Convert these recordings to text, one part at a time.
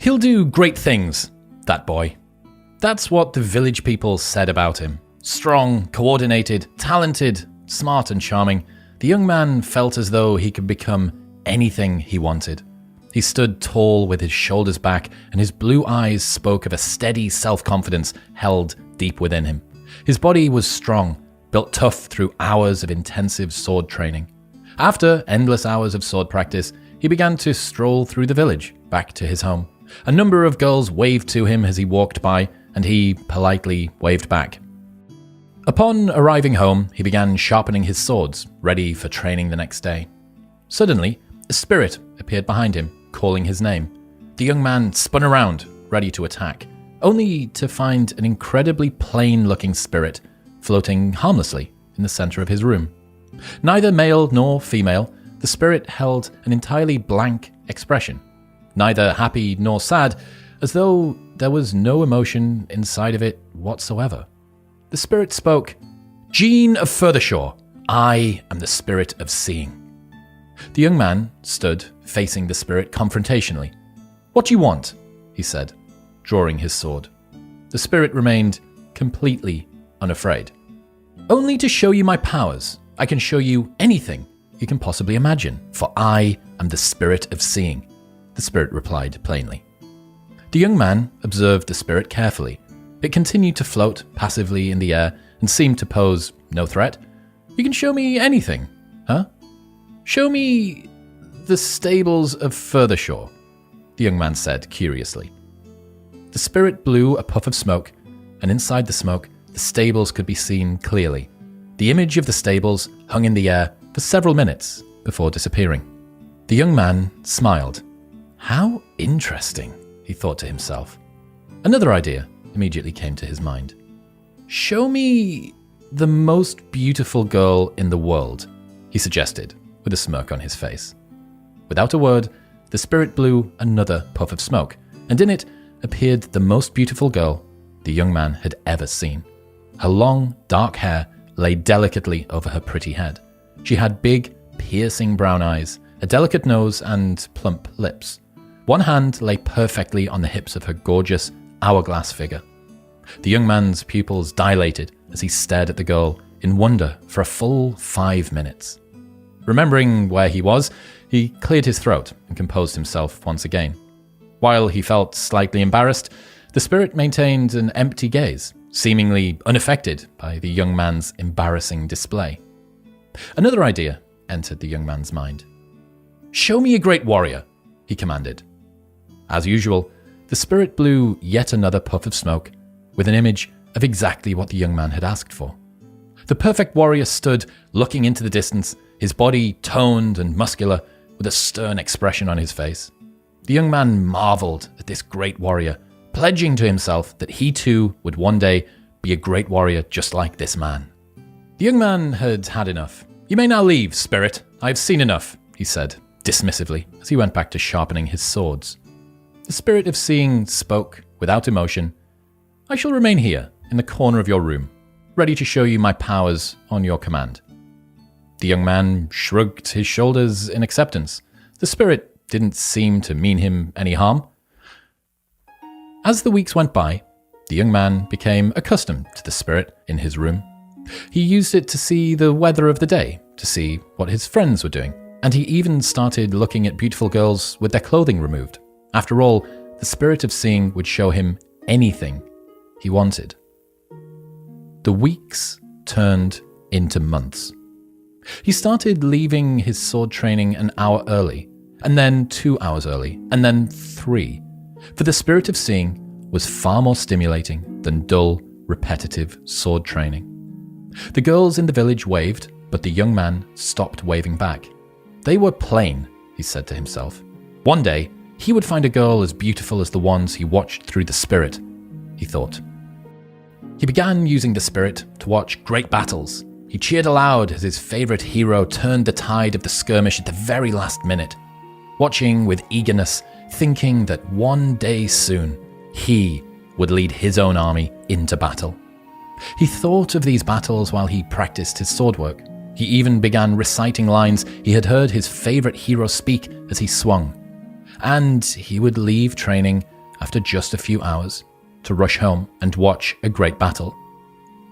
He'll do great things, that boy. That's what the village people said about him. Strong, coordinated, talented, smart and charming, the young man felt as though he could become anything he wanted. He stood tall with his shoulders back, and his blue eyes spoke of a steady self-confidence held deep within him. His body was strong, built tough through hours of intensive sword training. After endless hours of sword practice, he began to stroll through the village, back to his home. A number of girls waved to him as he walked by, and he politely waved back. Upon arriving home, he began sharpening his swords, ready for training the next day. Suddenly, a spirit appeared behind him, calling his name. The young man spun around, ready to attack, only to find an incredibly plain-looking spirit floating harmlessly in the center of his room. Neither male nor female, the spirit held an entirely blank expression, neither happy nor sad, as though there was no emotion inside of it whatsoever. The spirit spoke, "Jean of Furthershore, I am the spirit of seeing." The young man stood facing the spirit confrontationally. "What do you want?" he said, drawing his sword. The spirit remained completely unafraid. "Only to show you my powers. I can show you anything you can possibly imagine, for I am the spirit of seeing," the spirit replied plainly. The young man observed the spirit carefully. It continued to float passively in the air and seemed to pose no threat. "You can show me anything, huh? Show me the stables of Furthershore," the young man said curiously. The spirit blew a puff of smoke, and inside the smoke, the stables could be seen clearly. The image of the stables hung in the air for several minutes before disappearing. The young man smiled. "How interesting," he thought to himself. Another idea immediately came to his mind. "Show me the most beautiful girl in the world," he suggested, with a smirk on his face. Without a word, the spirit blew another puff of smoke, and in it appeared the most beautiful girl the young man had ever seen. Her long, dark hair lay delicately over her pretty head. She had big, piercing brown eyes, a delicate nose, and plump lips. One hand lay perfectly on the hips of her gorgeous, hourglass figure. The young man's pupils dilated as he stared at the girl in wonder for a full 5 minutes. Remembering where he was, he cleared his throat and composed himself once again. While he felt slightly embarrassed, the spirit maintained an empty gaze, seemingly unaffected by the young man's embarrassing display. Another idea entered the young man's mind. "Show me a great warrior," he commanded. As usual, the spirit blew yet another puff of smoke, with an image of exactly what the young man had asked for. The perfect warrior stood looking into the distance, his body toned and muscular, with a stern expression on his face. The young man marveled at this great warrior, pledging to himself that he too would one day be a great warrior just like this man. The young man had had enough. "You may now leave, spirit. I have seen enough," he said, dismissively, as he went back to sharpening his swords. The spirit of seeing spoke without emotion. "I shall remain here, in the corner of your room, ready to show you my powers on your command." The young man shrugged his shoulders in acceptance. The spirit didn't seem to mean him any harm. As the weeks went by, the young man became accustomed to the spirit in his room. He used it to see the weather of the day, to see what his friends were doing, and he even started looking at beautiful girls with their clothing removed. After all, the spirit of seeing would show him anything he wanted. The weeks turned into months. He started leaving his sword training an hour early, and then 2 hours early, and then 3. For the spirit of seeing was far more stimulating than dull, repetitive sword training. The girls in the village waved, but the young man stopped waving back. They were plain, he said to himself. One day, he would find a girl as beautiful as the ones he watched through the spirit, he thought. He began using the spirit to watch great battles. He cheered aloud as his favorite hero turned the tide of the skirmish at the very last minute, watching with eagerness, thinking that one day soon, he would lead his own army into battle. He thought of these battles while he practiced his sword work. He even began reciting lines he had heard his favorite hero speak as he swung. And he would leave training after just a few hours, to rush home and watch a great battle.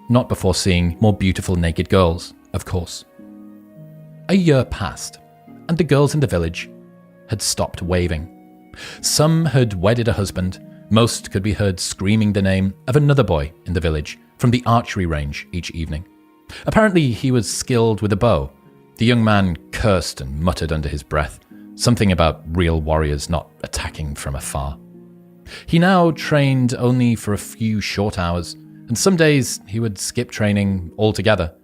Not before seeing more beautiful naked girls, of course. A year passed, and the girls in the village had stopped waving. Some had wedded a husband. Most could be heard screaming the name of another boy in the village from the archery range each evening. Apparently he was skilled with a bow. The young man cursed and muttered under his breath, something about real warriors not attacking from afar. He now trained only for a few short hours, and some days he would skip training altogether.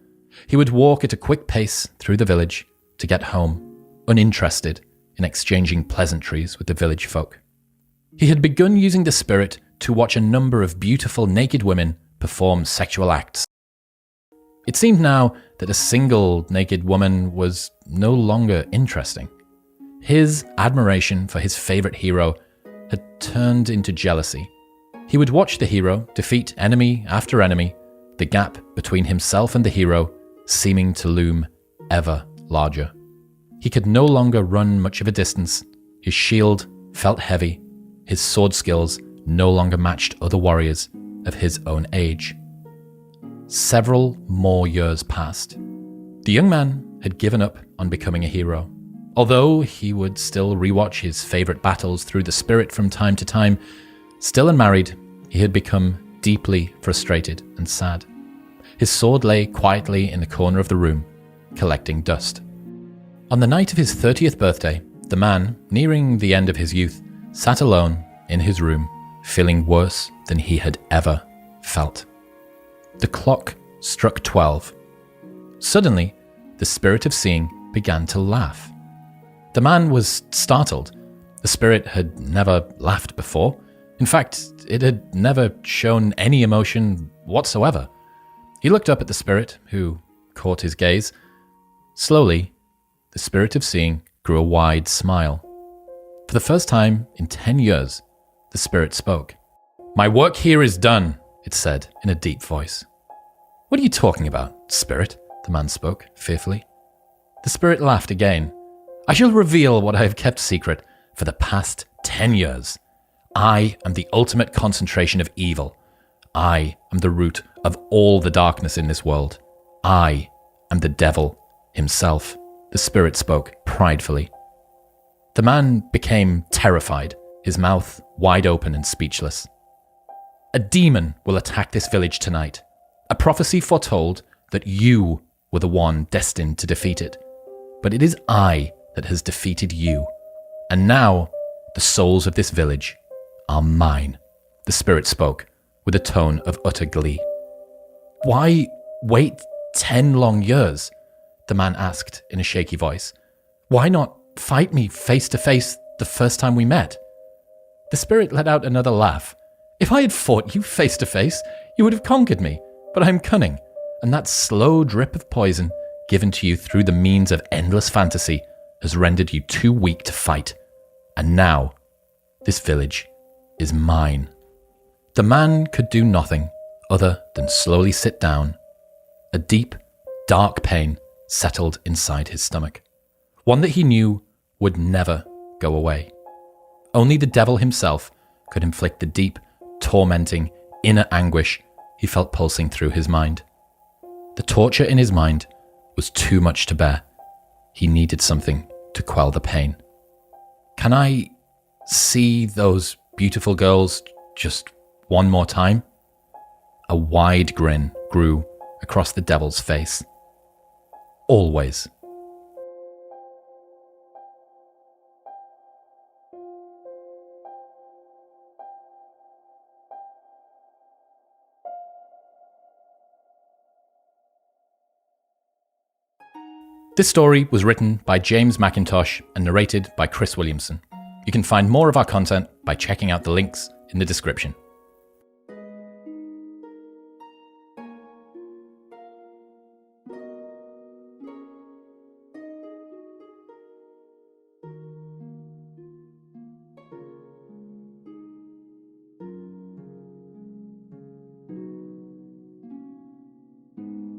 He would walk at a quick pace through the village to get home, uninterested in exchanging pleasantries with the village folk. He had begun using the spirit to watch a number of beautiful naked women perform sexual acts. It seemed now that a single naked woman was no longer interesting. His admiration for his favorite hero had turned into jealousy. He would watch the hero defeat enemy after enemy, the gap between himself and the hero seeming to loom ever larger. He could no longer run much of a distance. His shield felt heavy. His sword skills no longer matched other warriors of his own age. Several more years passed. The young man had given up on becoming a hero. Although he would still rewatch his favorite battles through the spirit from time to time, still unmarried, he had become deeply frustrated and sad. His sword lay quietly in the corner of the room, collecting dust. On the night of his 30th birthday, the man, nearing the end of his youth, sat alone in his room, feeling worse than he had ever felt. The clock struck 12. Suddenly, the spirit of seeing began to laugh. The man was startled. The spirit had never laughed before. In fact, it had never shown any emotion whatsoever. He looked up at the spirit, who caught his gaze. Slowly, the spirit of seeing grew a wide smile. For the first time in 10 years, the spirit spoke. "My work here is done," it said in a deep voice. "What are you talking about, spirit?" the man spoke, fearfully. The spirit laughed again. "I shall reveal what I have kept secret for the past 10 years. I am the ultimate concentration of evil. I am the root of all the darkness in this world. I am the devil himself," the spirit spoke pridefully. The man became terrified, his mouth wide open and speechless. "A demon will attack this village tonight. A prophecy foretold that you were the one destined to defeat it. But it is I that has defeated you. And now the souls of this village are mine," the spirit spoke with a tone of utter glee. "Why wait 10 long years?" the man asked in a shaky voice. "Why not fight me face to face the first time we met?" The spirit let out another laugh. "If I had fought you face to face, you would have conquered me, but I am cunning, and that slow drip of poison given to you through the means of endless fantasy has rendered you too weak to fight. And now, this village is mine." The man could do nothing other than slowly sit down. A deep, dark pain settled inside his stomach, one that he knew would never go away. Only the devil himself could inflict the deep, tormenting, inner anguish he felt pulsing through his mind. The torture in his mind was too much to bear. He needed something to quell the pain. "Can I see those beautiful girls just one more time?" A wide grin grew across the devil's face. "Always." This story was written by James McIntosh and narrated by Chris Williamson. You can find more of our content by checking out the links in the description.